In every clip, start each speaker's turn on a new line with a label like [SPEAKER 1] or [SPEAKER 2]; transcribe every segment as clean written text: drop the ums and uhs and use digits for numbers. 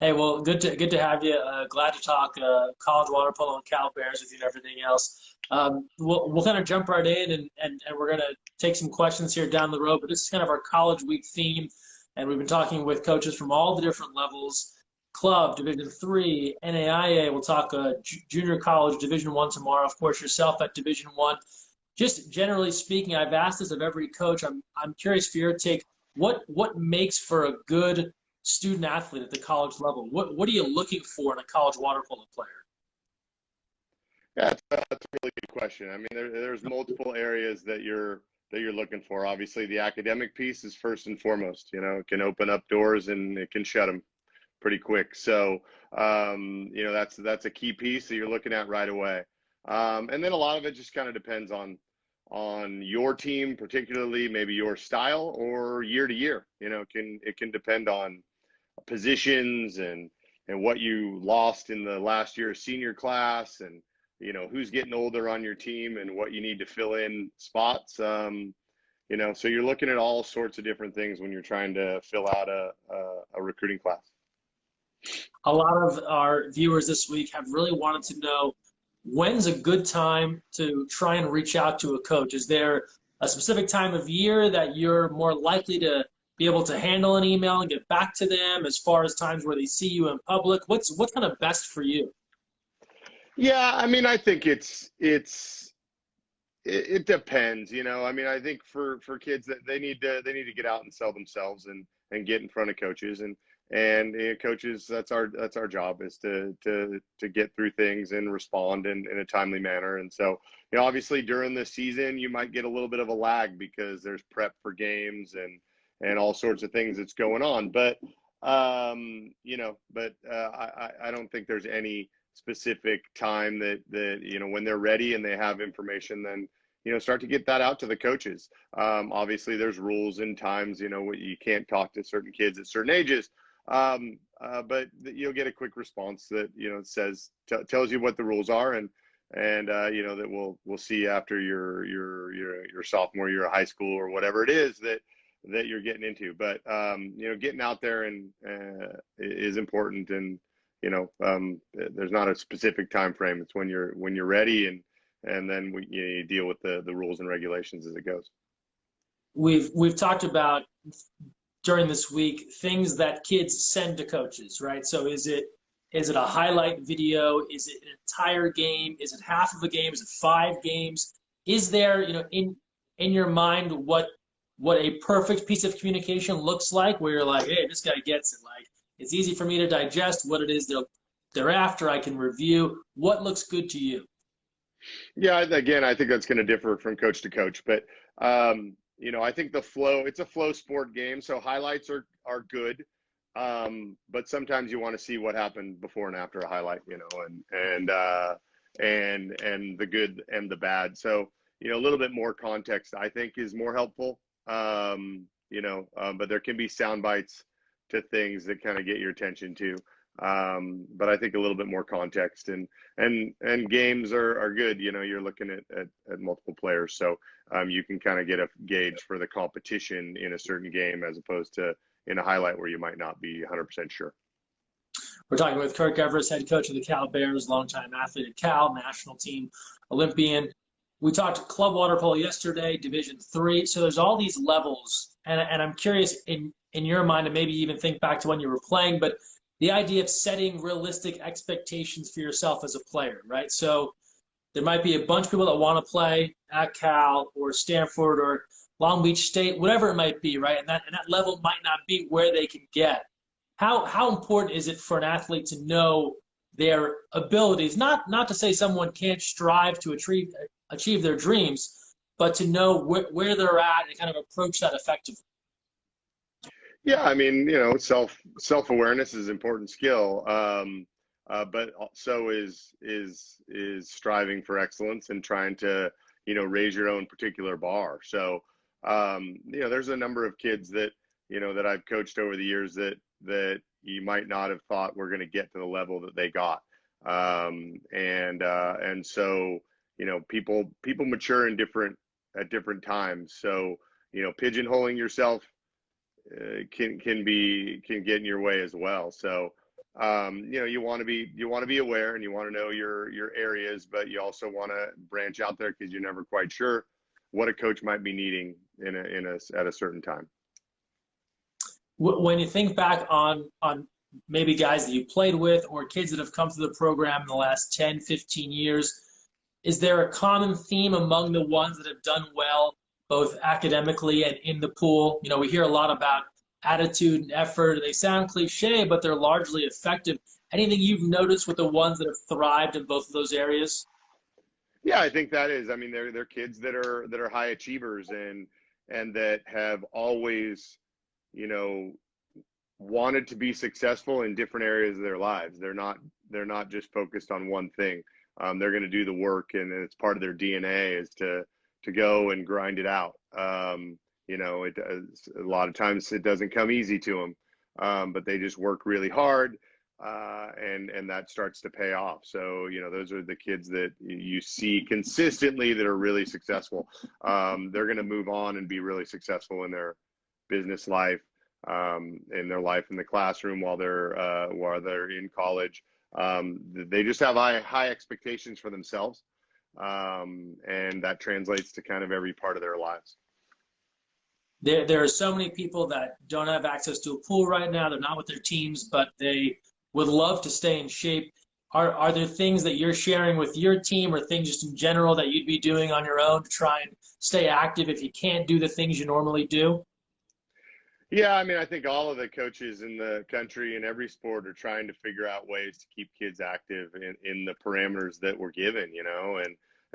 [SPEAKER 1] Hey, well, good to have you. Glad to talk college water polo and Cal Bears with you and everything else. We'll kind of jump right in and we're gonna take some questions here down the road. But this is kind of our college week theme, and we've been talking with coaches from all the different levels: club, Division three, NAIA. We'll talk junior college, Division one tomorrow. Of course, yourself at Division one. Just generally speaking, I've asked this of every coach. I'm curious for your take. What makes for a good student athlete at the college level? What are you looking for in a college water polo player?
[SPEAKER 2] Yeah, that's a really good question. I mean, there's multiple areas that you're looking for. Obviously, the academic piece is first and foremost. It can open up doors and it can shut them pretty quick. So, that's a key piece that you're looking at right away. And then a lot of it just kind of depends on your team, particularly maybe your style or year to year. It can depend on positions and what you lost in the last year's senior class, and who's getting older on your team and what you need to fill in spots. So you're looking at all sorts of different things when you're trying to fill out a recruiting class.
[SPEAKER 1] A lot of our viewers this week have really wanted to know when's a good time to try and reach out to a coach. Is there a specific time of year that you're more likely to be able to handle an email and get back to them, as far as times where they see you in public? What's kind of best for you?
[SPEAKER 2] Yeah, I mean, I think it depends. I mean, I think for kids that they need to get out and sell themselves and get in front of coaches, and coaches, that's our job, is to get through things and respond in a timely manner. And so, obviously during the season you might get a little bit of a lag because there's prep for games and all sorts of things that's going on. But I don't think there's any specific time that when they're ready and they have information, then start to get that out to the coaches. Obviously there's rules and times, you can't talk to certain kids at certain ages. But you'll get a quick response that tells you what the rules are, and that we'll see after your sophomore year of high school or whatever it is that you're getting into. But getting out there and is important. And there's not a specific time frame. It's when you're ready, and then you deal with the rules and regulations as it goes.
[SPEAKER 1] We've talked about during this week things that kids send to coaches, right? So is it a highlight video? Is it an entire game? Is it half of a game? Is it 5 games? Is there, in your mind, what a perfect piece of communication looks like, where you're like, hey, this guy gets it. Like, it's easy for me to digest what it is they're after. I can review. What looks good to you?
[SPEAKER 2] Yeah, again, I think that's going to differ from coach to coach, but I think it's a flow sport game, so highlights are good. But sometimes you want to see what happened before and after a highlight, and the good and the bad. So, a little bit more context, I think, is more helpful. But there can be sound bites to things that kind of get your attention too. But I think a little bit more context, and games are good. You're looking at multiple players, so you can kind of get a gauge for the competition in a certain game, as opposed to in a highlight where you might not be 100% sure.
[SPEAKER 1] We're talking with Kirk Everist, head coach of the Cal Bears, longtime athlete at Cal, national team Olympian. We talked club water polo yesterday, Division three. So there's all these levels, and I'm curious in your mind, and maybe even think back to when you were playing, but the idea of setting realistic expectations for yourself as a player, right? So there might be a bunch of people that want to play at Cal or Stanford or Long Beach State, whatever it might be, right? And that level might not be where they can get. How important is it for an athlete to know their abilities? Not to say someone can't strive to achieve their dreams, but to know where they're at and kind of approach that effectively.
[SPEAKER 2] Yeah, I mean, self-awareness is an important skill, but so is striving for excellence and trying to raise your own particular bar. So there's a number of kids that I've coached over the years that you might not have thought were going to get to the level that they got, and so people mature at different times. So pigeonholing yourself can get in your way as well. So You want to be aware, and you want to know your areas, but you also want to branch out there because you're never quite sure what a coach might be needing at a certain time.
[SPEAKER 1] When you think back on maybe guys that you played with or kids that have come through the program in the last 10, 15 years, is there a common theme among the ones that have done well, both academically and in the pool? We hear a lot about attitude and effort. They sound cliche, but they're largely effective. Anything you've noticed with the ones that have thrived in both of those areas?
[SPEAKER 2] Yeah, I think that is. I mean, they're kids that are high achievers and that have always, wanted to be successful in different areas of their lives. They're not just focused on one thing. They're going to do the work, and it's part of their DNA is to go and grind it out. A lot of times it doesn't come easy to them, but they just work really hard, and that starts to pay off. So, those are the kids that you see consistently that are really successful. They're going to move on and be really successful in their business life, in their life in the classroom while they're in college. They just have high expectations for themselves, and that translates to kind of every part of their lives.
[SPEAKER 1] There are so many people that don't have access to a pool right now. They're not with their teams, but they would love to stay in shape. Are there things that you're sharing with your team or things just in general that you'd be doing on your own to try and stay active if you can't do the things you normally do?
[SPEAKER 2] Yeah, I mean, I think all of the coaches in the country in every sport are trying to figure out ways to keep kids active in the parameters that we're given,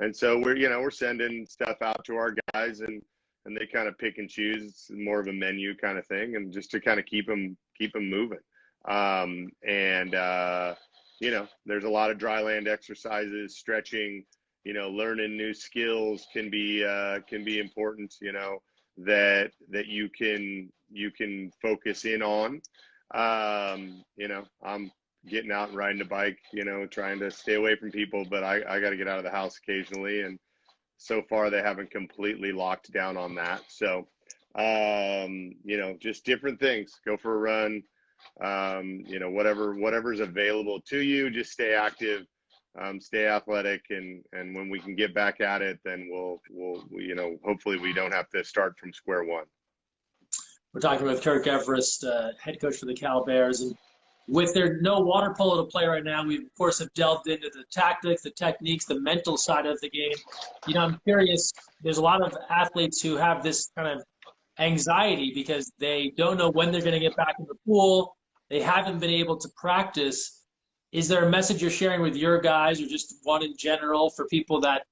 [SPEAKER 2] and so we're sending stuff out to our guys, and they kind of pick and choose. It's more of a menu kind of thing, and just to kind of keep them moving. There's a lot of dry land exercises, stretching, learning new skills can be important, that you can focus in on. I'm getting out and riding a bike, trying to stay away from people, but I got to get out of the house occasionally. And so far they haven't completely locked down on that. So, just different things, go for a run, whatever's available to you, just stay active, stay athletic. And when we can get back at it, then we'll hopefully we don't have to start from square one.
[SPEAKER 1] We're talking with Kirk Everist, head coach for the Cal Bears. And with there no water polo to play right now, we, of course, have delved into the tactics, the techniques, the mental side of the game. I'm curious, there's a lot of athletes who have this kind of anxiety because they don't know when they're going to get back in the pool. They haven't been able to practice. Is there a message you're sharing with your guys or just one in general for people that,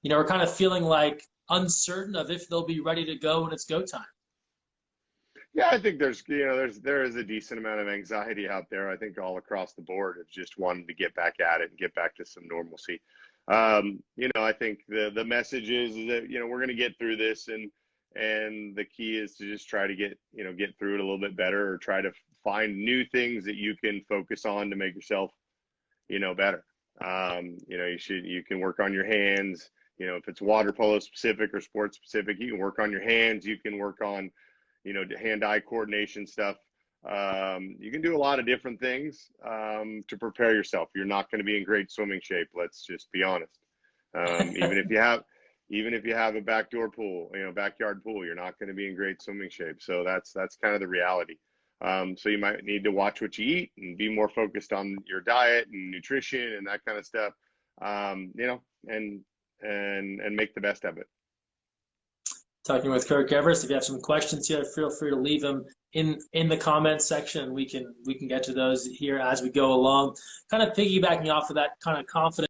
[SPEAKER 1] are kind of feeling like uncertain of if they'll be ready to go when it's go time?
[SPEAKER 2] Yeah, I think there is a decent amount of anxiety out there. I think all across the board of just wanting to get back at it and get back to some normalcy. I think the message is that, we're going to get through this, and the key is to just try to get through it a little bit better, or try to find new things that you can focus on to make yourself, better. You can work on your hands, if it's water polo specific or sports specific, you can work on your hands, you can work on, hand-eye coordination stuff. You can do a lot of different things to prepare yourself. You're not going to be in great swimming shape. Let's just be honest. Even if you have a backdoor pool, backyard pool, you're not going to be in great swimming shape. So that's kind of the reality. So you might need to watch what you eat and be more focused on your diet and nutrition and that kind of stuff. And make the best of it.
[SPEAKER 1] Talking with Kirk Everist. If you have some questions here, feel free to leave them in the comments section. We can get to those here as we go along. Kind of piggybacking off of that kind of confidence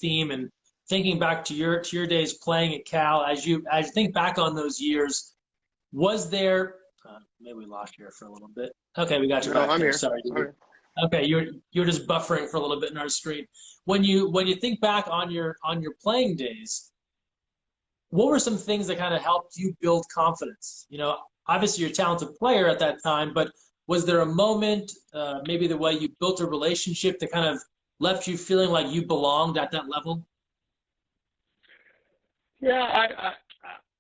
[SPEAKER 1] theme and thinking back to your days playing at Cal, as you think back on those years, was there? Maybe we lost you here for a little bit. Okay, we got you back.
[SPEAKER 2] I'm here.
[SPEAKER 1] Sorry.
[SPEAKER 2] I'm here.
[SPEAKER 1] Okay, you're just buffering for a little bit in our screen. When you think back on your playing days, what were some things that kind of helped you build confidence? Obviously you're a talented player at that time, but was there a moment, maybe the way you built a relationship that kind of left you feeling like you belonged at that level?
[SPEAKER 2] Yeah,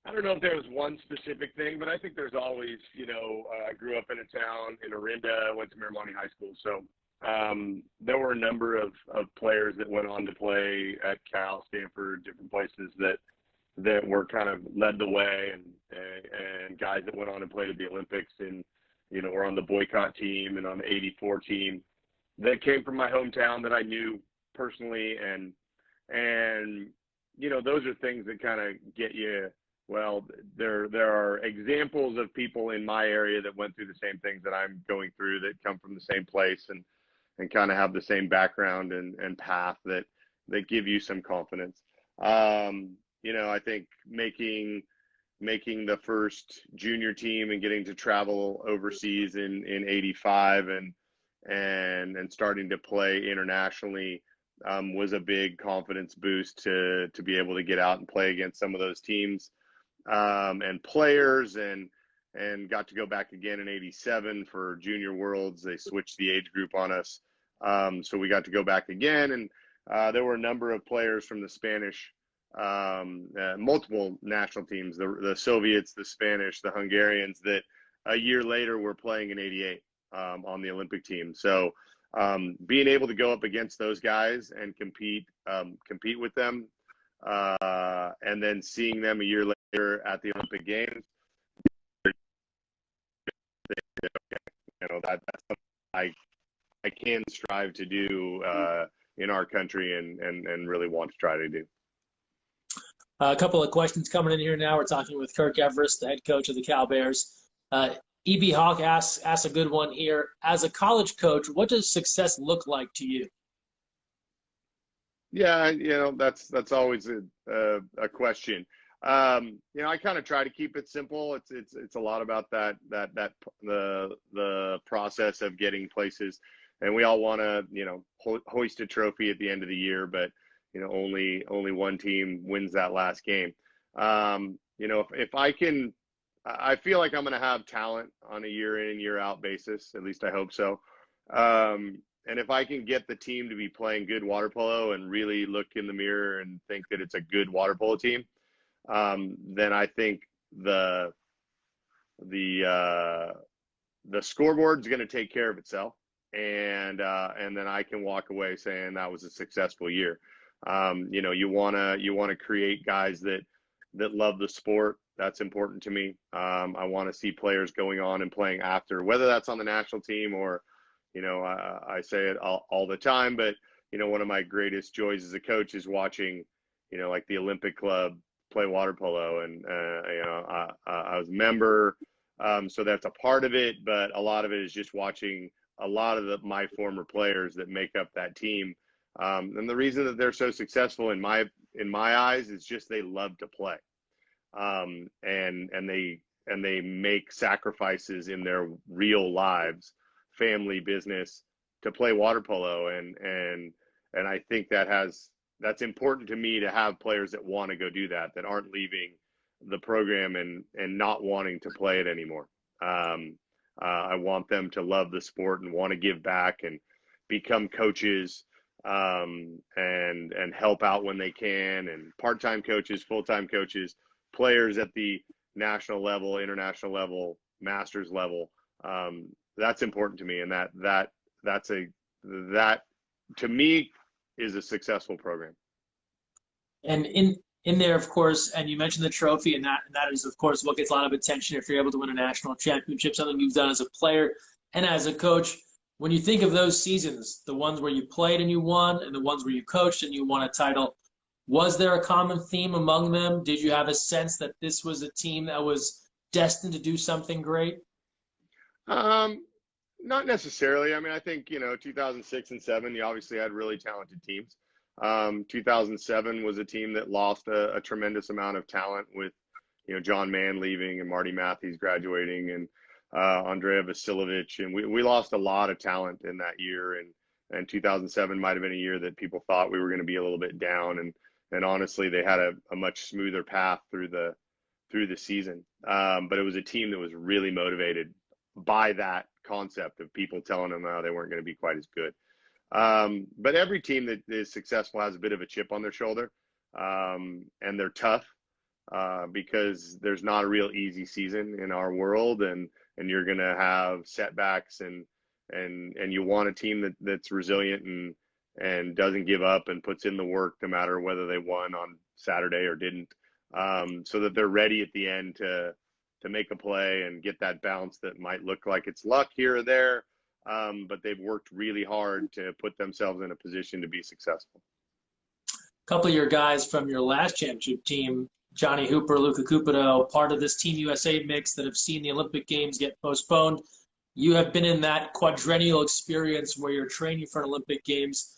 [SPEAKER 2] I don't know if there was one specific thing, but I think there's always, I grew up in a town in Orinda, went to Miramani High School. So, There were a number of players that went on to play at Cal, Stanford, different places that were kind of led the way, and guys that went on and played at the Olympics and, were on the boycott team and on the '84 team that came from my hometown that I knew personally. And those are things that kind of get you, well, there are examples of people in my area that went through the same things that I'm going through, that come from the same place and kind of have the same background and path that give you some confidence. I think making the first junior team and getting to travel overseas in '85 and starting to play internationally was a big confidence boost to be able to get out and play against some of those teams and players, and got to go back again in '87 for Junior Worlds. They switched the age group on us, so we got to go back again, and there were a number of players from the Spanish, multiple national teams, the Soviets, the Spanish, the Hungarians, that a year later were playing in '88 on the Olympic team. So being able to go up against those guys and compete with them, and then seeing them a year later at the Olympic Games, that's something I can strive to do in our country and really want to try to do.
[SPEAKER 1] A couple of questions coming in here now. We're talking with Kirk Everist, the head coach of the Cal Bears. E.B. Hawk asks a good one here. As a college coach, what does success look like to you?
[SPEAKER 2] Yeah, that's always a question. I kind of try to keep it simple. It's a lot about the process of getting places, and we all want to hoist a trophy at the end of the year, but only one team wins that last game. If I feel like I'm going to have talent on a year in, year out basis. At least I hope so. And if I can get the team to be playing good water polo and really look in the mirror and think that it's a good water polo team, then I think the scoreboard's going to take care of itself, and then I can walk away saying that was a successful year. You want to create guys that love the sport. That's important to me. I want to see players going on and playing after, whether that's on the national team or, I say it all the time, but one of my greatest joys as a coach is watching, like the Olympic Club play water polo, and I was a member, so that's a part of it, but a lot of it is just watching a lot of my former players that make up that team. And the reason that they're so successful in my eyes is just they love to play, and they make sacrifices in their real lives, family, business, to play water polo, and I think that's important to me, to have players that want to go do that aren't leaving the program and not wanting to play it anymore. I want them to love the sport and want to give back and become coaches, and help out when they can, and part-time coaches, full-time coaches, players at the national level, international level, masters level. That's important to me, and that to me is a successful program.
[SPEAKER 1] And in there, of course, and you mentioned the trophy, and that is, of course, what gets a lot of attention if you're able to win a national championship, something you've done as a player and as a coach. When you think of those seasons, the ones where you played and you won, and the ones where you coached and you won a title, was there a common theme among them? Did you have a sense that this was a team that was destined to do something great?
[SPEAKER 2] Not necessarily. I mean, I think, 2006 and 2007, you obviously had really talented teams. 2007 was a team that lost a tremendous amount of talent with, John Mann leaving and Marty Matthews graduating and Andrea Vasilovic. And we lost a lot of talent in that year. And 2007 might have been a year that people thought we were going to be a little bit down. And honestly, they had a much smoother path through the season. But it was a team that was really motivated by that concept of people telling them they weren't going to be quite as good. But every team that is successful has a bit of a chip on their shoulder, and they're tough because there's not a real easy season in our world, and you're going to have setbacks and and you want a team that's resilient and doesn't give up and puts in the work no matter whether they won on Saturday or didn't, so that they're ready at the end to make a play and get that bounce that might look like it's luck here or there, but they've worked really hard to put themselves in a position to be successful.
[SPEAKER 1] A couple of your guys from your last championship team, Johnny Hooper, Luca Cupido, part of this Team USA mix that have seen the Olympic Games get postponed. You have been in that quadrennial experience where you're training for an Olympic Games.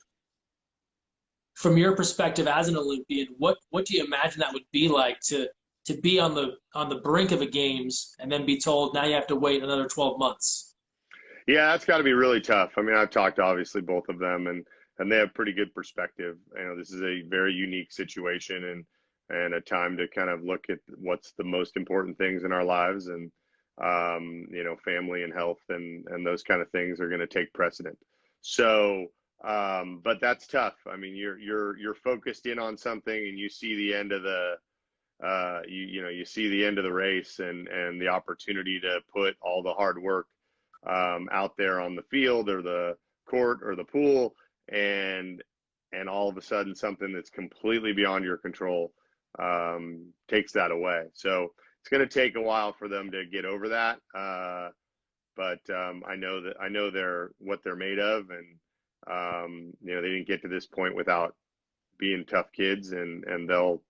[SPEAKER 1] From your perspective as an Olympian, what do you imagine that would be like to be on the brink of a Games and then be told now you have to wait another 12 months?
[SPEAKER 2] Yeah, that's got to be really tough. I mean, I've talked to obviously both of them, and they have pretty good perspective. You know, this is a very unique situation and a time to kind of look at what's the most important things in our lives, and you know, family and health and those kind of things are going to take precedent. So, but that's tough. I mean, you're focused in on something and you see the end of the you see the end of the race and the opportunity to put all the hard work out there on the field or the court or the pool, and all of a sudden something that's completely beyond your control takes that away. So it's going to take a while for them to get over that, but I know they're what they're made of, and you know, they didn't get to this point without being tough kids, and they'll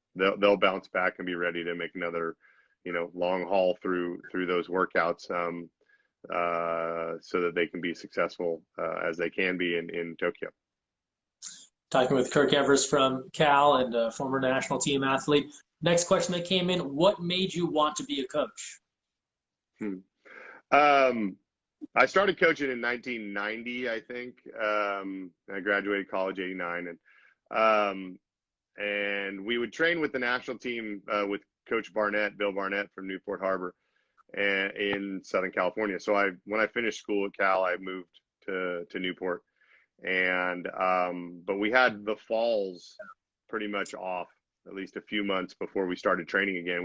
[SPEAKER 2] bounce back and be ready to make another, you know, long haul through those workouts, so that they can be successful as they can be in Tokyo.
[SPEAKER 1] Talking with Kirk Everist from Cal and a former national team athlete. Next question that came in: what made you want to be a coach?
[SPEAKER 2] I started coaching in 1990, I think. I graduated college '89, and we would train with the national team with Coach Barnett, Bill Barnett from Newport Harbor, and in Southern California. So when I finished school at Cal, I moved to Newport, and but we had the falls pretty much off, at least a few months before we started training again.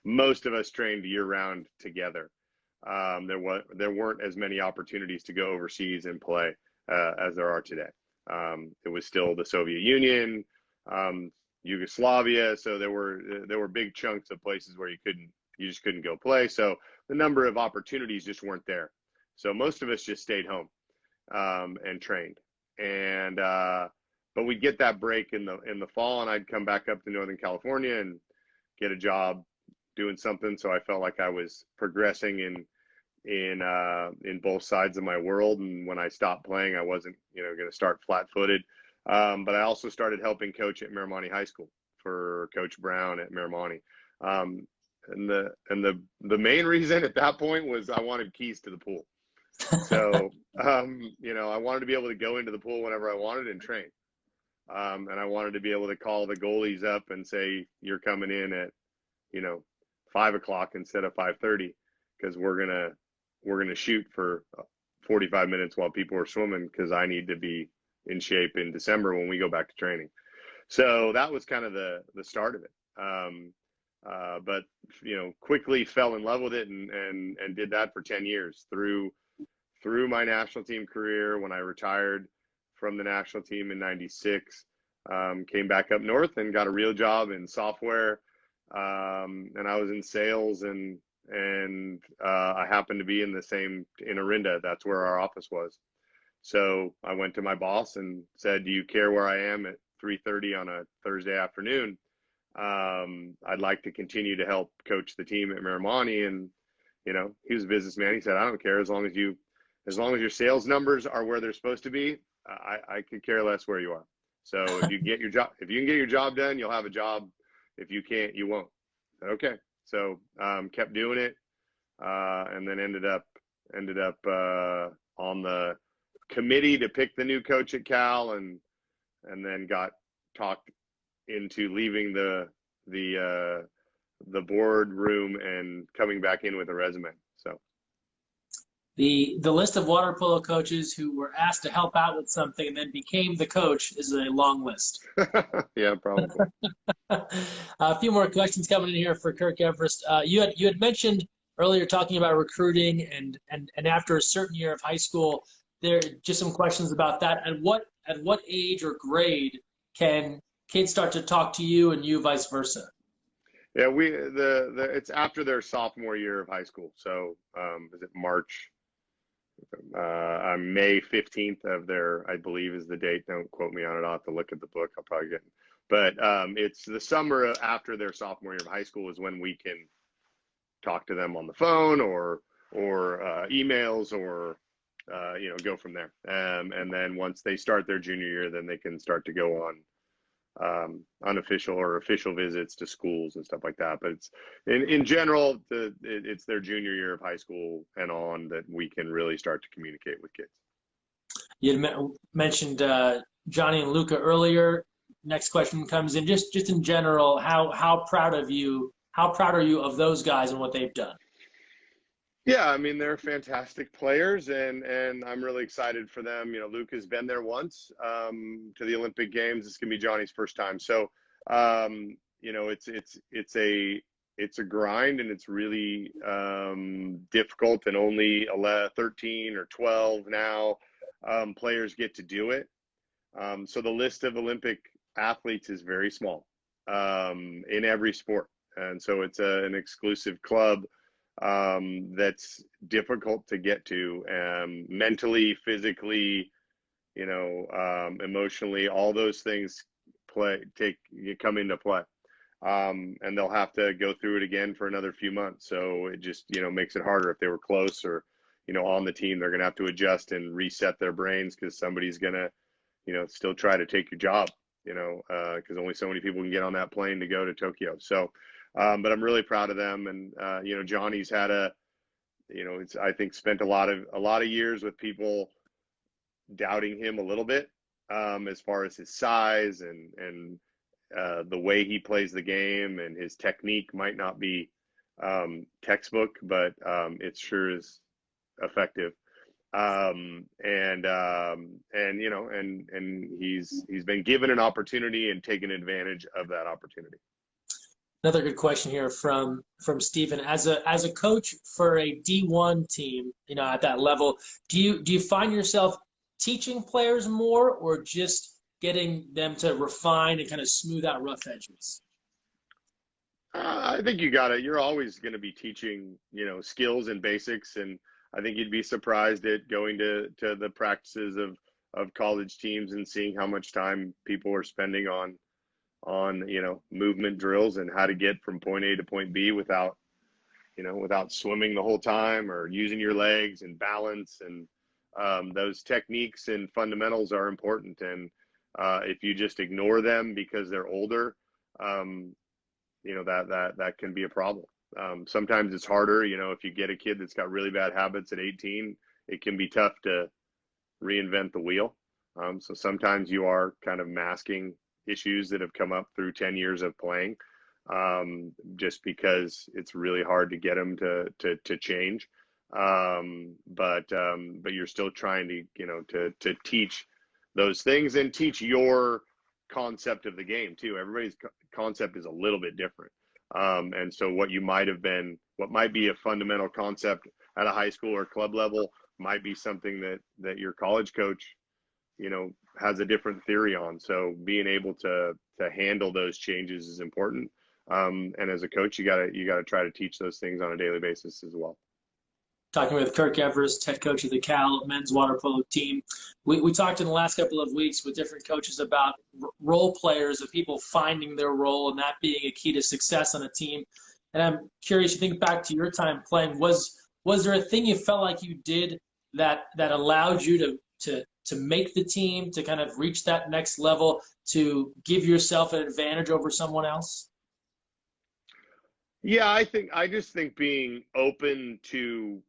[SPEAKER 2] Most of us trained year round together. There weren't as many opportunities to go overseas and play as there are today. It was still the Soviet Union, Yugoslavia, so there were big chunks of places where you just couldn't go play. So the number of opportunities just weren't there. So most of us just stayed home and trained. And but we'd get that break in the fall, and I'd come back up to Northern California and get a job doing something. So I felt like I was progressing in both sides of my world. And when I stopped playing, I wasn't, you know, going to start flat-footed. But I also started helping coach at Miramani High School for Coach Brown at Miramani. And the main reason at that point was I wanted keys to the pool. So, you know, I wanted to be able to go into the pool whenever I wanted and train. And I wanted to be able to call the goalies up and say, you're coming in at, you know, 5 o'clock instead of 5:30, because we're gonna shoot for 45 minutes while people are swimming, because I need to be in shape in December when we go back to training. So that was kind of the start of it. But you know, quickly fell in love with it and did that for 10 years through my national team career. When I retired from the national team in '96, came back up north and got a real job in software. And I was in sales, and I happened to be in Orinda. That's where our office was. So I went to my boss and said, do you care where I am at 3:30 on a Thursday afternoon? I'd like to continue to help coach the team at Miramani. And, you know, he was a businessman. He said, I don't care, as long as your sales numbers are where they're supposed to be, I could care less where you are. So if you can get your job done, you'll have a job. If you can't, you won't. Okay. So kept doing it, and then ended up on the committee to pick the new coach at Cal, and then got talked into leaving the board room and coming back in with a resume. So
[SPEAKER 1] the list of water polo coaches who were asked to help out with something and then became the coach is a long list.
[SPEAKER 2] Yeah, probably.
[SPEAKER 1] A few more questions coming in here for Kirk Everist. You had mentioned earlier talking about recruiting and after a certain year of high school, there are just some questions about that. At what age or grade can kids start to talk to you and you vice versa?
[SPEAKER 2] Yeah, it's after their sophomore year of high school. So is it March? May 15th of their, I believe, is the date. Don't quote me on it. I'll have to look at the book. I'll probably get, but it's the summer after their sophomore year of high school is when we can talk to them on the phone or emails or go from there. And then once they start their junior year, then they can start to go on unofficial or official visits to schools and stuff like that. But it's in general, it's their junior year of high school and on that we can really start to communicate with kids.
[SPEAKER 1] You had mentioned Johnny and Luca earlier. Next question comes in just in general. How proud of you? How proud are you of those guys and what they've done?
[SPEAKER 2] Yeah, I mean, they're fantastic players, and I'm really excited for them. Luca's been there once to the Olympic Games. This can be Johnny's first time. So, it's a grind, and it's really difficult, and only 13 or 12 now players get to do it. So the list of Olympic athletes is very small in every sport. And so it's an exclusive club that's difficult to get to mentally, physically, emotionally. All those things come into play, and they'll have to go through it again for another few months. So it just makes it harder. If they were close or on the team, they're going to have to adjust and reset their brains because somebody's going to still try to take your job. Because only so many people can get on that plane to go to Tokyo. So. But I'm really proud of them, and Johnny's had I think spent a lot of years with people doubting him a little bit as far as his size and the way he plays the game, and his technique might not be textbook, but it sure is effective. And he's been given an opportunity and taken advantage of that opportunity.
[SPEAKER 1] Another good question here from Stephen. As a coach for a D1 team, at that level, do you find yourself teaching players more, or just getting them to refine and kind of smooth out rough edges?
[SPEAKER 2] I think you're always going to be teaching, skills and basics. And I think you'd be surprised at going to the practices of college teams and seeing how much time people are spending on movement drills and how to get from point A to point B without swimming the whole time or using your legs and balance. And those techniques and fundamentals are important. And if you just ignore them because they're older, that can be a problem. Sometimes it's harder, if you get a kid that's got really bad habits at 18, it can be tough to reinvent the wheel. So sometimes you are kind of masking issues that have come up through 10 years of playing, just because it's really hard to get them to change. But you're still trying to teach those things and teach your concept of the game too. Everybody's concept is a little bit different. And so what might be a fundamental concept at a high school or club level might be something that your college coach has a different theory on. So being able to handle those changes is important. And as a coach, you gotta try to teach those things on a daily basis as well.
[SPEAKER 1] Talking with Kirk Everist, head coach of the Cal men's water polo team. We talked in the last couple of weeks with different coaches about role players, of people finding their role and that being a key to success on a team. And I'm curious, you think back to your time playing, was there a thing you felt like you did that allowed you to make the team, to kind of reach that next level, to give yourself an advantage over someone else?
[SPEAKER 2] Yeah, I just think being open to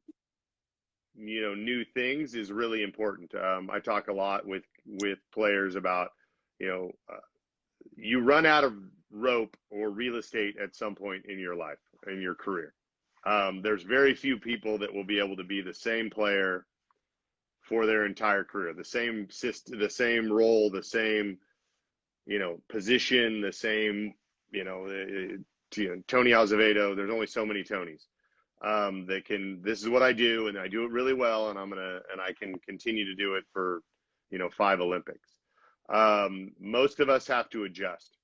[SPEAKER 2] new things is really important. I talk a lot with players about you run out of rope or real estate at some point in your life, in your career. There's very few people that will be able to be the same player for their entire career, the same system, the same role, the same position, the same Tony Azevedo. There's only so many Tonys. that can, this is what I do and I do it really well, and I can continue to do it for, 5 Olympics. Most of us have to adjust.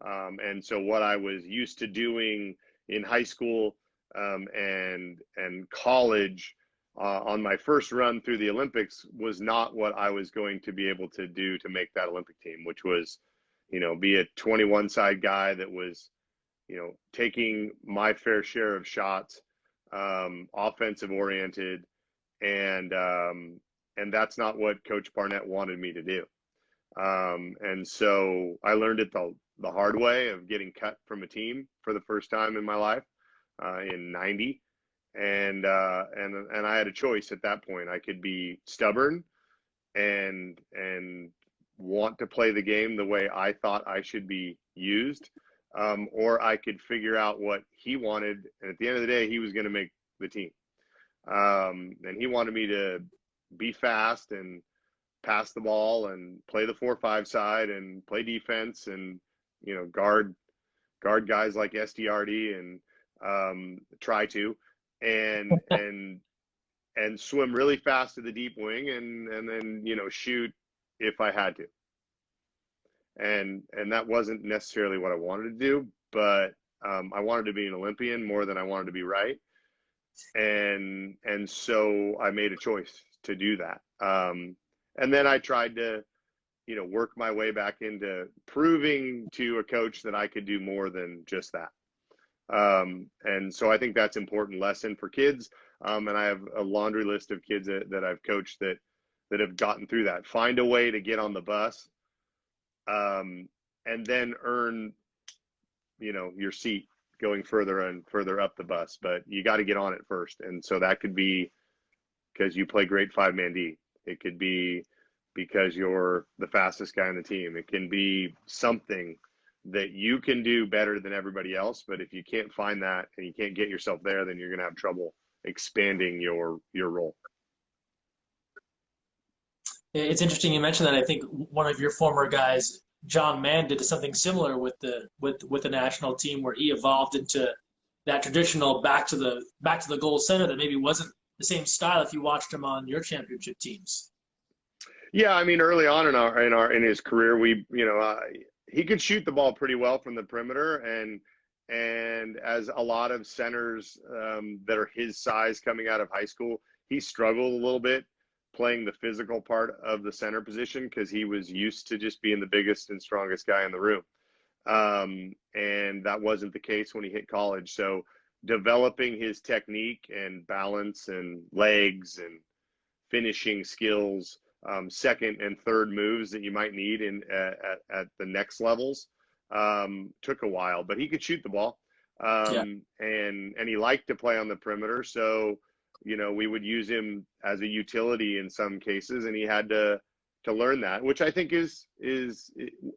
[SPEAKER 2] And so what I was used to doing in high school, and college, on my first run through the Olympics was not what I was going to be able to do to make that Olympic team, which was, be a 21 side guy that was, taking my fair share of shots, offensive oriented, and that's not what Coach Barnett wanted me to do. And so I learned it the hard way of getting cut from a team for the first time in my life, in '90. And I had a choice at that point. I could be stubborn and want to play the game the way I thought I should be used, or I could figure out what he wanted. And at the end of the day, he was going to make the team. And he wanted me to be fast and pass the ball and play the 4-5 side and play defense and, guard guys like SDRD and try to and swim really fast to the deep wing and then shoot if I had to. And that wasn't necessarily what I wanted to do, but I wanted to be an Olympian more than I wanted to be right. And so I made a choice to do that. And then I tried to, work my way back into proving to a coach that I could do more than just that. And so I think that's an important lesson for kids. And I have a laundry list of kids that I've coached that have gotten through that. Find a way to get on the bus, and then earn, your seat going further and further up the bus. But you got to get on it first. And so that could be because you play great 5-man D. It could be because you're the fastest guy on the team. It can be something that you can do better than everybody else. But if you can't find that and you can't get yourself there, then you're going to have trouble expanding your role.
[SPEAKER 1] It's interesting you mentioned that. I think one of your former guys, John Mann, did something similar with the national team, where he evolved into that traditional back to the goal center that maybe wasn't the same style if you watched him on your championship teams.
[SPEAKER 2] Yeah, I mean, early on in his career, he could shoot the ball pretty well from the perimeter, and as a lot of centers that are his size coming out of high school, he struggled a little bit playing the physical part of the center position because he was used to just being the biggest and strongest guy in the room, and that wasn't the case when he hit college. So developing his technique and balance and legs and finishing skills, second and third moves that you might need at the next levels, took a while, but he could shoot the ball. And he liked to play on the perimeter. So, we would use him as a utility in some cases, and he had to learn that, which I think it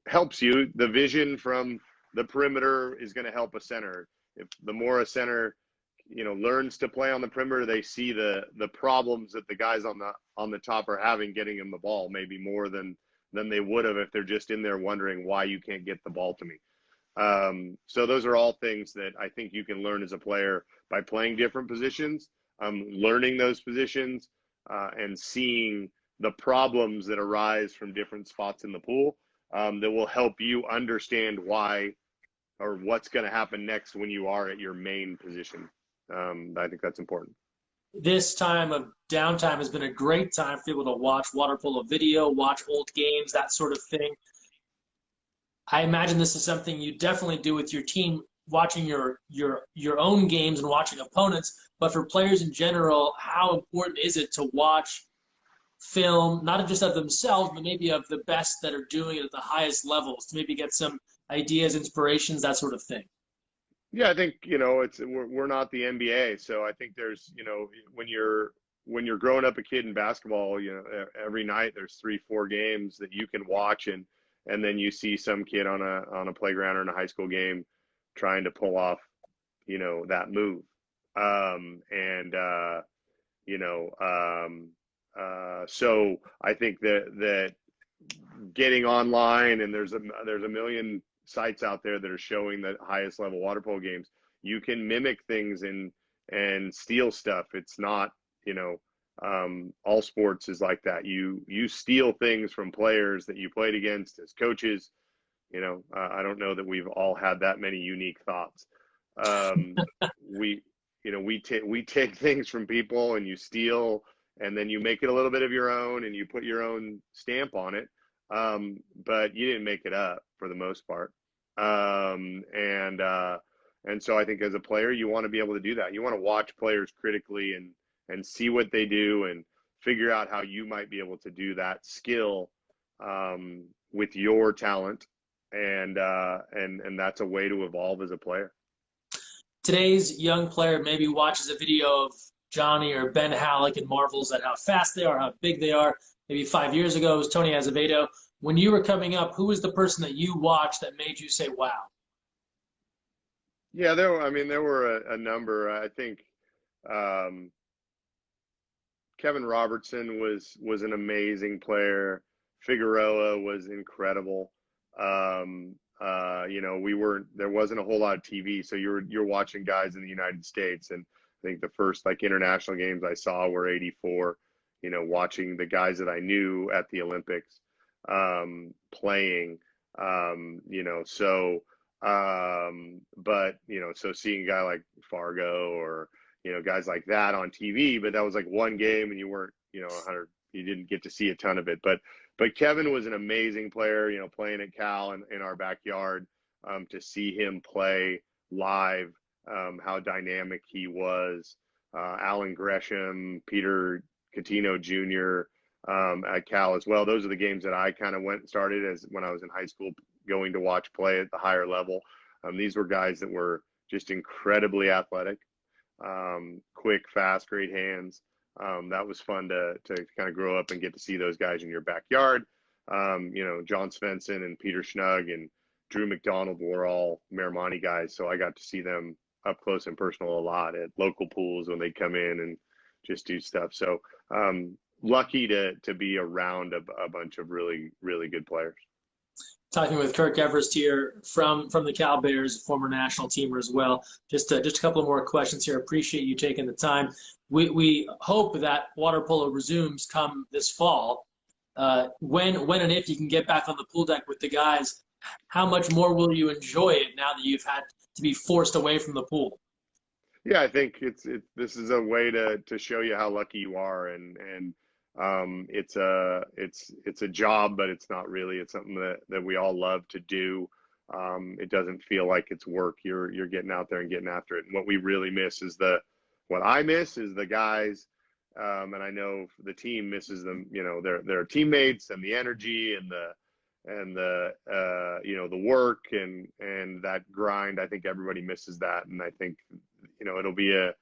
[SPEAKER 2] helps you. The vision from the perimeter is going to help a center. If the more a center, learns to play on the perimeter, they see the problems that the guys on the top are having getting him the ball, maybe more than they would have if they're just in there wondering why you can't get the ball to me. So those are all things that I think you can learn as a player by playing different positions, learning those positions, and seeing the problems that arise from different spots in the pool, that will help you understand why or what's going to happen next when you are at your main position. I think that's important.
[SPEAKER 1] This time of downtime has been a great time for people to watch water polo video, watch old games, that sort of thing. I imagine this is something you definitely do with your team, watching your own games and watching opponents. But for players in general, how important is it to watch film, not just of themselves, but maybe of the best that are doing it at the highest levels, to maybe get some ideas, inspirations, that sort of thing?
[SPEAKER 2] Yeah, I think, we're not the NBA. So I think there's, when you're growing up a kid in basketball, every night there's 3-4 games that you can watch, and then you see some kid on a playground or in a high school game trying to pull off, that move. So I think that getting online, and there's a million sites out there that are showing the highest level water polo games, you can mimic things in and steal stuff. It's not, you know, all sports is like that. You steal things from players that you played against as coaches. You know, I don't know that we've all had that many unique thoughts. We, you know, we take things from people, and you steal, and then you make it a little bit of your own, and you put your own stamp on it. But you didn't make it up for the most part. And so I think as a player, you want to be able to do that. You want to watch players critically and see what they do and figure out how you might be able to do that skill with your talent. And that's a way to evolve as a player.
[SPEAKER 1] Today's young player maybe watches a video of Johnny or Ben Halleck and marvels at how fast they are, how big they are. Maybe 5 years ago it was Tony Azevedo. When you were coming up, who was the person that you watched that made you say, wow?
[SPEAKER 2] Yeah, there were a number. I think Kevin Robertson was an amazing player. Figueroa was incredible. You know, there wasn't a whole lot of TV, so you're watching guys in the United States, and I think the first like international games I saw were '84. You know, watching the guys that I knew at the Olympics playing. You know, so but you know, so seeing a guy like Fargo or you know guys like that on TV, but that was like one game, and you weren't, you know, 100. You didn't get to see a ton of it, but Kevin was an amazing player, you know, playing at Cal in our backyard. To see him play live, how dynamic he was. Alan Gresham, Peter Cuttino Jr. At Cal as well. Those are the games that I kind of went and started as when I was in high school, going to watch play at the higher level. These were guys that were just incredibly athletic, quick, fast, great hands. That was fun to kind of grow up and get to see those guys in your backyard. You know, John Svensson and Peter Schnugg and Drew McDonald were all Miramonte guys, so I got to see them up close and personal a lot at local pools when they come in and just do stuff. So lucky to be around a bunch of really, really good players.
[SPEAKER 1] Talking with Kirk Everist here from the Cal Bears, former national teamer as well. Just a couple of more questions here. Appreciate you taking the time. We hope that water polo resumes come this fall. When and if you can get back on the pool deck with the guys, how much more will you enjoy it now that you've had to be forced away from the pool?
[SPEAKER 2] Yeah, I think this is a way to show you how lucky you are, and it's a job, but it's not really. It's something that we all love to do. It doesn't feel like it's work. You're getting out there and getting after it. And what we really miss is what I miss is the guys, and I know the team misses them. You know, their teammates and the energy and the you know, the work and that grind. I think everybody misses that, and I think, you know, it'll be a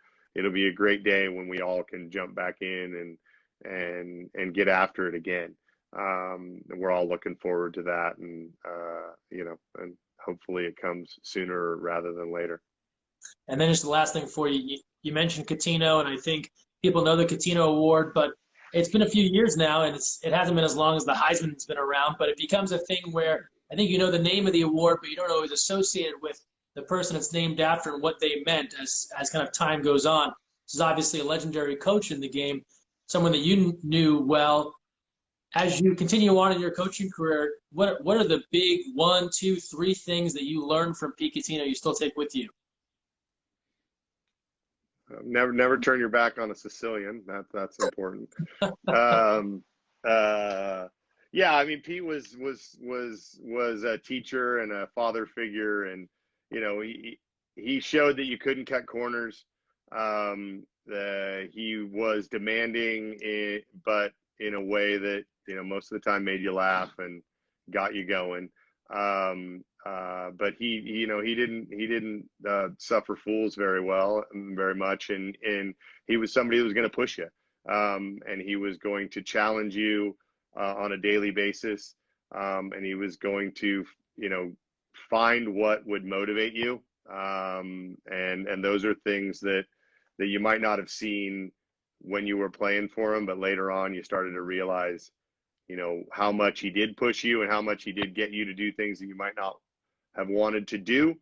[SPEAKER 2] great day when we all can jump back in and get after it again. And we're all looking forward to that, and you know, and hopefully it comes sooner rather than later.
[SPEAKER 1] And then just the last thing for you, you mentioned Cuttino, and I think people know the Cuttino Award, but it's been a few years now, and it hasn't been as long as the Heisman's been around, but it becomes a thing where I think you know the name of the award, but you don't always associate it with the person it's named after and what they meant as kind of time goes on. This is obviously a legendary coach in the game, someone that you knew well. As you continue on in your coaching career, what are the big 1, 2, 3 things that you learned from Pete Cuttino you still take with you?
[SPEAKER 2] Never turn your back on a Sicilian. That's important. Yeah, I mean, Pete was a teacher and a father figure, and you know, he showed that you couldn't cut corners. He was demanding, but in a way that, you know, most of the time made you laugh and got you going. But he didn't suffer fools very much, and he was somebody who was going to push you, and he was going to challenge you on a daily basis, and he was going to, you know, find what would motivate you, and those are things that you might not have seen when you were playing for him, but later on you started to realize, you know, how much he did push you and how much he did get you to do things that you might not have wanted to do.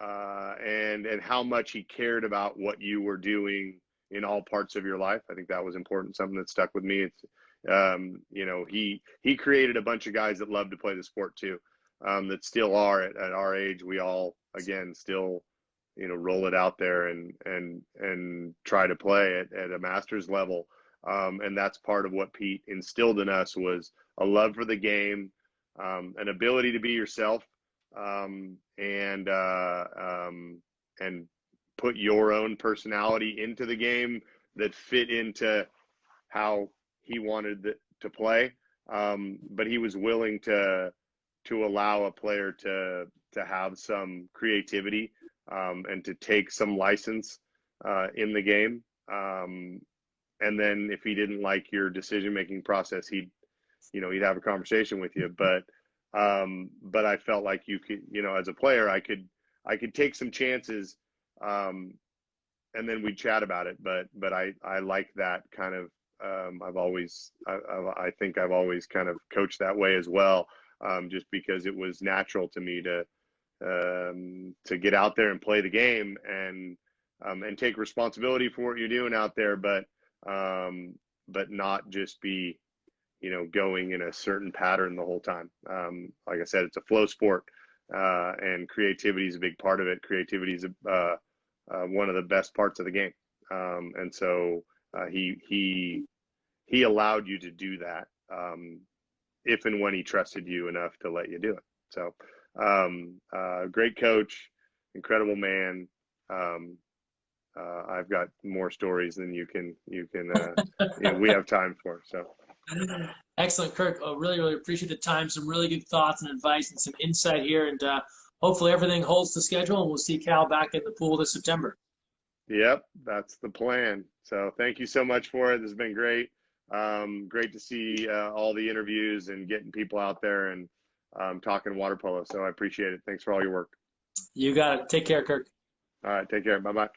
[SPEAKER 2] and how much he cared about what you were doing in all parts of your life. I think that was important, something that stuck with me. It's, you know, he created a bunch of guys that love to play the sport too, that still are at our age. We all, again, still, you know, roll it out there and try to play at a master's level. And that's part of what Pete instilled in us, was a love for the game, an ability to be yourself, and put your own personality into the game that fit into how he wanted to play. But he was willing to allow a player to have some creativity, and to take some license in the game. And then if he didn't like your decision-making process, he'd have a conversation with you. But I felt like you could, you know, as a player, I could take some chances, and then we'd chat about it. But I like that kind of, I think I've always kind of coached that way as well, just because it was natural to me to get out there and play the game, and take responsibility for what you're doing out there, but not just be, you know, going in a certain pattern the whole time. Like I said, it's a flow sport, and creativity is a big part of it. Creativity is one of the best parts of the game, and so he allowed you to do that, if and when he trusted you enough to let you do it. So, great coach, incredible man. I've got more stories than you can we have time for. So.
[SPEAKER 1] Excellent, Kirk. Really, really appreciate the time. Some really good thoughts and advice and some insight here. And hopefully everything holds to schedule, and we'll see Cal back in the pool this September.
[SPEAKER 2] Yep, that's the plan. So thank you so much for it. This has been great. Great to see all the interviews and getting people out there and talking water polo. So I appreciate it. Thanks for all your work.
[SPEAKER 1] You got it. Take care, Kirk.
[SPEAKER 2] All right, take care. Bye-bye.